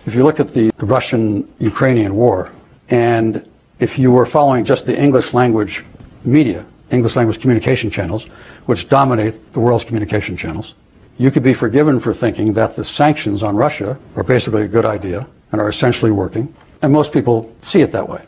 If you look at the Russian-Ukrainian war, and if you were following just the English language media, English language communication channels, which dominate the world's communication channels, you could be forgiven for thinking that the sanctions on Russia are basically a good idea and are essentially working, and most people see it that way.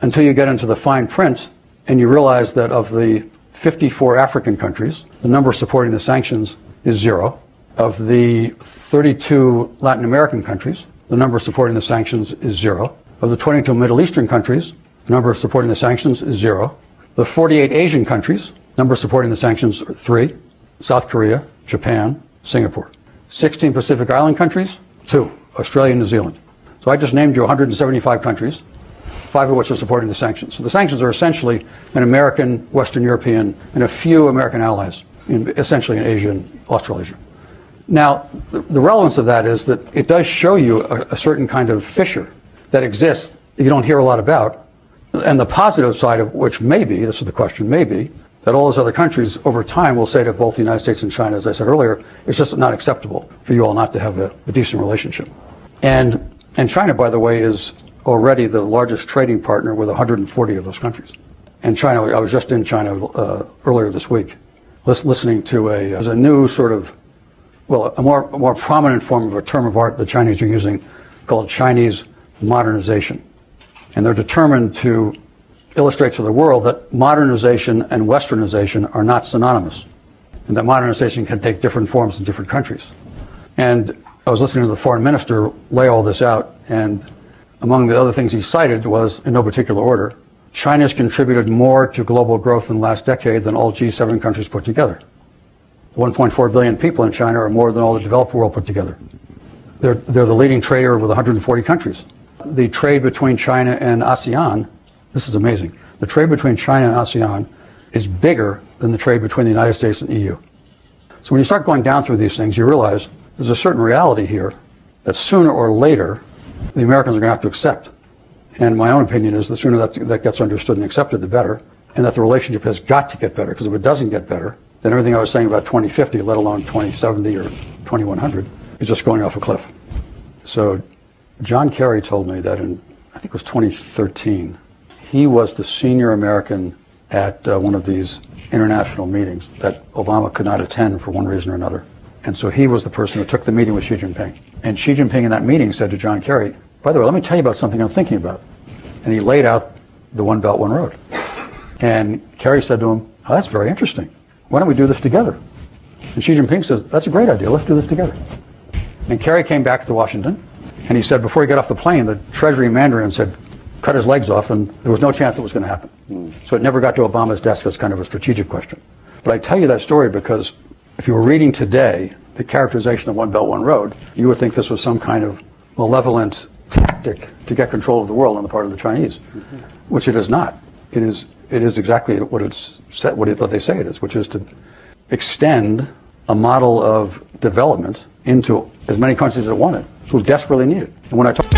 Until you get into the fine print and you realize that of the 54 African countries, the number supporting the sanctions is 0. Of the 32 Latin American countries, the number supporting the sanctions is 0. Of the 22 Middle Eastern countries, the number supporting the sanctions is 0. The 48 Asian countries, number supporting the sanctions are 3. South Korea, Japan, Singapore. 16 Pacific Island countries, 2. Australia and New Zealand. So I just named you 175 countries, 5 of which are supporting the sanctions. So the sanctions are essentially an American, Western European, and a few American allies, essentially in Asia and Australasia. Now, the relevance of that is that it does show you a certain kind of fissure that exists that you don't hear a lot about. And the positive side of which may be, this is the question, may be, that all those other countries over time will say to both the United States and China, as I said earlier, it's just not acceptable for you all not to have a decent relationship. And China, by the way, is already the largest trading partner with 140 of those countries. And China, I was just in China earlier this week, listening to there's a new sort of, well, a more prominent form of a term of art the Chinese are using called Chinese modernization. And they're determined to illustrate to the world that modernization and westernization are not synonymous, and that modernization can take different forms in different countries. And I was listening to the foreign minister lay all this out, and among the other things he cited was, in no particular order, China's contributed more to global growth in the last decade than all G7 countries put together. 1.4 billion people in China are more than all the developed world put together. They're the leading trader with 140 countries. The trade between China and ASEAN, this is amazing, the trade between China and ASEAN is bigger than the trade between the United States and the EU. So when you start going down through these things, you realize there's a certain reality here that sooner or later the Americans are going to have to accept. And my own opinion is the sooner that gets understood and accepted, the better, and that the relationship has got to get better, because if it doesn't get better, then everything I was saying about 2050, let alone 2070 or 2100, is just going off a cliff. So John Kerry told me that in, I think it was 2013, he was the senior American at one of these international meetings that Obama could not attend for one reason or another. And so he was the person who took the meeting with Xi Jinping. And Xi Jinping in that meeting said to John Kerry, by the way, let me tell you about something I'm thinking about. And he laid out the One Belt, One Road. And Kerry said to him, oh, that's very interesting. Why don't we do this together? And Xi Jinping says, that's a great idea. Let's do this together. And Kerry came back to Washington, and he said before he got off the plane, the Treasury Mandarin said, cut his legs off, and there was no chance it was going to happen. So it never got to Obama's desk as kind of a strategic question. But I tell you that story because if you were reading today the characterization of One Belt, One Road, you would think this was some kind of malevolent tactic to get control of the world on the part of the Chinese, which it is not. It is exactly what they say it is, which is to extend a model of development into as many countries as it wanted, who desperately need it. And when I talk